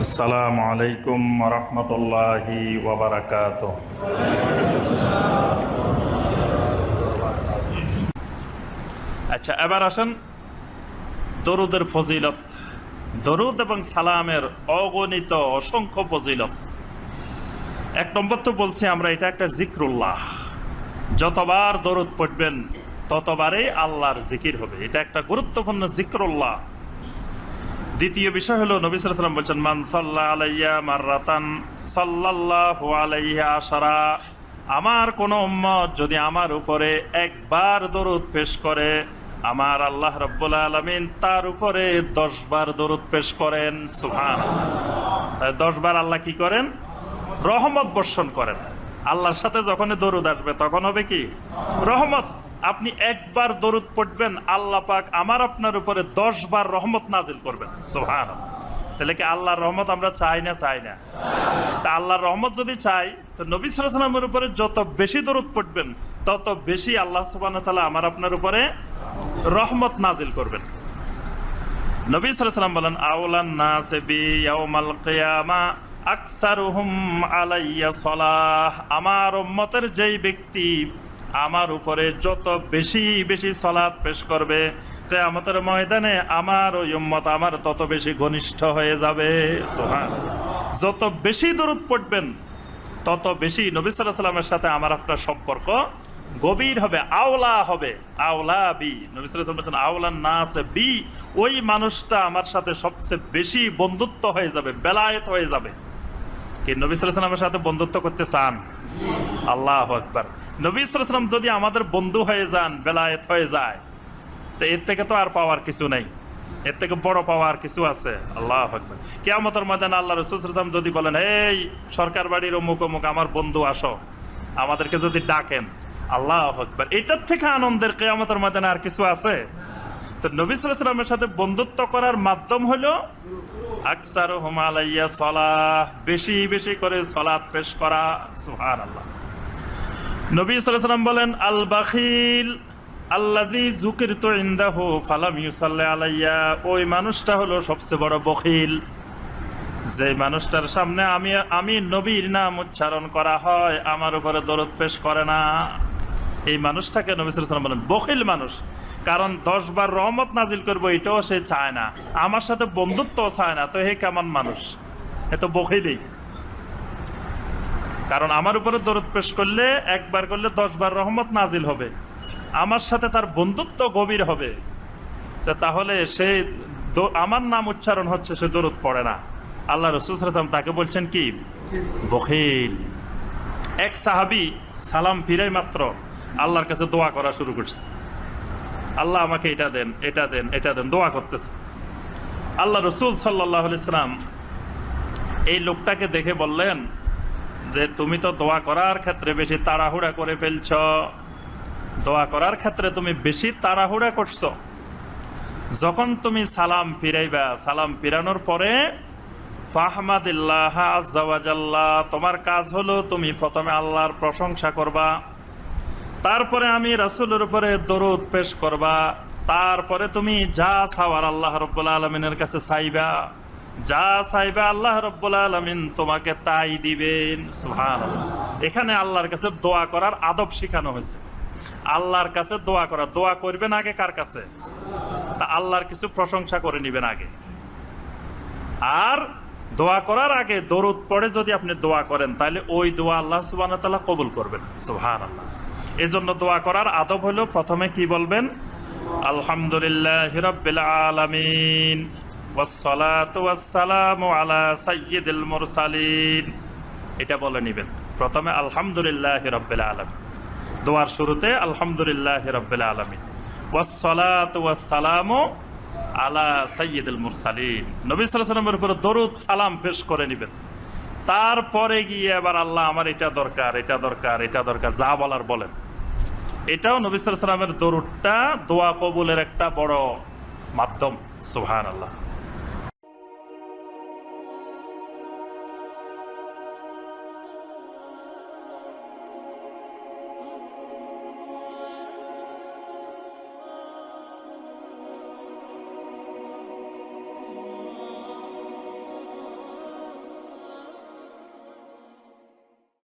আসসালামু আলাইকুম রহমতুল্লাহি ওয়া বারাকাতুহু। আচ্ছা, এবার আসেন দরুদের ফজিলত। দরুদ এবং সালামের অগণিত অসংখ্য ফজিলত। এক নম্বর তো বলছি আমরা, এটা একটা জিক্রুল্লাহ। যতবার দরুদ পড়বেন ততবারই আল্লাহর জিকির হবে। এটা একটা গুরুত্বপূর্ণ জিক্রুল্লাহ। দ্বিতীয় বিষয় হলো, নবী সাল্লাল্লাহু আলাইহি ওয়াসাল্লাম বলেছেন, মান সাল্লা আলাইয়া মাররাতান সাল্লাল্লাহু আলাইহি আশারা। আমার কোন উম্মত যদি আমার উপরে একবার দরুদ পেশ করে, আমার আল্লাহ রাব্বুল আলামিন তার উপরে 10 বার দরুদ পেশ করেন। সুবহানাল্লাহ। তাই 10 বার আল্লাহ কি করেন? রহমত বর্ষণ করেন। আল্লাহর সাথে যখন দরুদ আসবে তখন হবে কি? রহমত। আপনি একবার দরুদ পড়বেন, আল্লাহ পাক আমার আপনার উপরে 10 বার রহমত নাজিল করবেন। সুবহানাল্লাহ। তাহলে কি আল্লাহর রহমত আমরা চাই না? চাই না? তা আল্লাহর রহমত যদি চাই, তো নবী সাল্লাল্লাহু আলাইহি ওয়াসাল্লামের উপরে যত বেশি দরুদ পড়বেন তত বেশি আল্লাহ সুবহানাহু ওয়া তাআলা আমার আপনার উপরে রহমত নাজিল করবেন। নবী সাল্লাল্লাহু আলাইহি ওয়াসাল্লাম বলেন, আউলান নাসি বি ইয়াউমাল কিয়ামা আকসারুহুম আলাইয়া সালাহ। আমার উম্মতের যেই ব্যক্তি আমার উপরে যত বেশি বেশি সালাত পেশ করবে, কিয়ামতের ময়দানে আমার ওই উম্মত আমার তত বেশি ঘনিষ্ঠ হয়ে যাবে। সুবহানাল্লাহ। যত বেশি দরুদ পড়বেন তত বেশি নবী সাল্লাল্লাহু আলাইহি ওয়াসাল্লামের সাথে আমার আপনার সম্পর্ক গভীর হবে, আওলা হবে। আওলা বি, নবী সাল্লাল্লাহু আলাইহি ওয়াসাল্লাম বলেছেন, আওলান নাস বি। ওই মানুষটা আমার সাথে সবচেয়ে বেশি বন্ধুত্ব হয়ে যাবে, বেলায়েত হয়ে যাবে। কি নবী সাল্লাল্লাহু আলাইহি ওয়াসাল্লামের সাথে বন্ধুত্ব করতে চান? আল্লাহু আকবার। নবী সাল্লাল্লাহু আলাইহি ওয়াসাল্লাম যদি আমাদের বন্ধু হয়ে যান, বেলায়েত হয়ে যায়, তো এর থেকে তো আর পাওয়ার কিছু নাই। এর থেকে বড় পাওয়ার কিছু আছে? আল্লাহু আকবার। কিয়ামতের ময়দানে আল্লাহ রাসূল সাল্লাল্লাহু আলাইহি ওয়াসাল্লাম যদি বলেন, এই সরকার বাড়ির অমুক অমুক আমার বন্ধু আসো, আমাদেরকে যদি ডাকেন, আল্লাহু আকবার। এটার থেকে আনন্দের কিয়ামতের ময়দানে আর কিছু আছে? তো নবী সাল্লাল্লাহু আলাইহি ওয়াসাল্লামের সাথে বন্ধুত্ব করার মাধ্যম হলো আকসারুহুম আলাইয়া সালাহ, বেশি বেশি করে সালাত পেশ করা। সুবহানাল্লাহ। নবী সাল্লাল্লাহু আলাইহি ওয়াসাল্লাম বলেন, আল বাখিল আল্লাযী যুকিরতু ইনদাহু ফালাম ইউসাল্লি আলাইয়া। ওই মানুষটা হলো সবচেয়ে বড় বখিল, যে মানুষটার সামনে আমি নবীর নাম উচ্চারণ করা হয়, আমার উপরে দরুদ পেশ করে না। এই মানুষটাকে নবী সাল্লাল্লাহু আলাইহি ওয়াসাল্লাম বলেন বখিল মানুষ। কারণ 10 বার রহমত নাজিল করবো এটাও সে চায় না, আমার সাথে বন্ধুত্বও চায় না। তো হে কেমন মানুষ? এ তো বখিলই। কারণ আমার উপরে দরুদ পেশ করলে, একবার করলে 10 বার রহমত নাজিল হবে, আমার সাথে তার বন্ধুত্ব গভীর হবে। তাহলে সে আমার নাম উচ্চারণ হচ্ছে, সে দরুদ পড়ে না। আল্লাহ রাসূল সাল্লাল্লাহু আলাইহি ওয়াসাল্লাম তাকে বলছেন কি? বখিল। এক সাহাবী সালাম ফিরাই মাত্র আল্লাহর কাছে দোয়া করা শুরু করছে, আল্লাহ আমাকে এটা দেন, এটা দেন, এটা দেন, দোয়া করতেছে। আল্লাহ রাসূল সাল্লাল্লাহু আলাইহি ওয়াসাল্লাম এই লোকটাকে দেখে বললেন যে, তুমি তো দোয়া করার ক্ষেত্রে বেশি তাড়াহুড়া করে ফেলছ। দোয়া করার ক্ষেত্রে তুমি বেশি তাড়াহুড়া করছো। যখন তুমি সালাম ফিরাইবা, সালাম ফিরানোর পরে ফাহমাদিল্লাহ আযজা ওয়া জাল্লা, তোমার কাজ হলো তুমি প্রথমে আল্লাহর প্রশংসা করবা, তারপরে আমি রাসূলের উপরে দরুদ পেশ করবা, তারপরে তুমি যা চাওয়ার আল্লাহ রাব্বুল আলামিনের কাছে চাইবা, যা চাইবা আল্লাহ রাব্বুল আলামিন তোমাকে তাই দিবেন। সুবহানাল্লাহ। এখানে আল্লাহর কাছে দোয়া করার আদব শেখানো হয়েছে। আল্লাহর কাছে দোয়া করা, দোয়া করবেন আগে কার কাছে? তা আল্লাহর কিছু প্রশংসা করে নিবেন আগে। আর দোয়া করার আগে দরুদ পড়ে যদি আপনি দোয়া করেন, তাহলে ওই দোয়া আল্লাহ সুবহানাহু ওয়া তাআলা কবুল করবেন। সুবহানাল্লাহ। এজন্য দোয়া করার আদব হলো, প্রথমে কি বলবেন? আলহামদুলিল্লাহি রাব্বিল আলামিন ওয়াসসালাতু ওয়াসসালামু আলা সাইয়্যিদিল মুরসালিন। এটা বলে নিবেন প্রথমে, আলহামদুলিল্লাহি রাব্বিল আলামিন। দোয়ার শুরুতে আলহামদুলিল্লাহি রাব্বিল আলামিন ওয়াসসালাতু ওয়াসসালামু আলা সাইয়্যিদিল মুরসালিন। নবী সাল্লাল্লাহু আলাইহি ওয়াসাল্লামের উপর দরুদ সালাম পেশ করে নিবেন। তারপরে গিয়ে এবার আল্লাহ আমার এটা দরকার, এটা দরকার, এটা দরকার, যা বলার বলেন। এটাও নবী সাল্লাল্লাহু আলাইহি ওয়াসাল্লামের দরুদটা দোয়া কবুলের একটা বড় মাধ্যম। সুবহানাল্লাহ।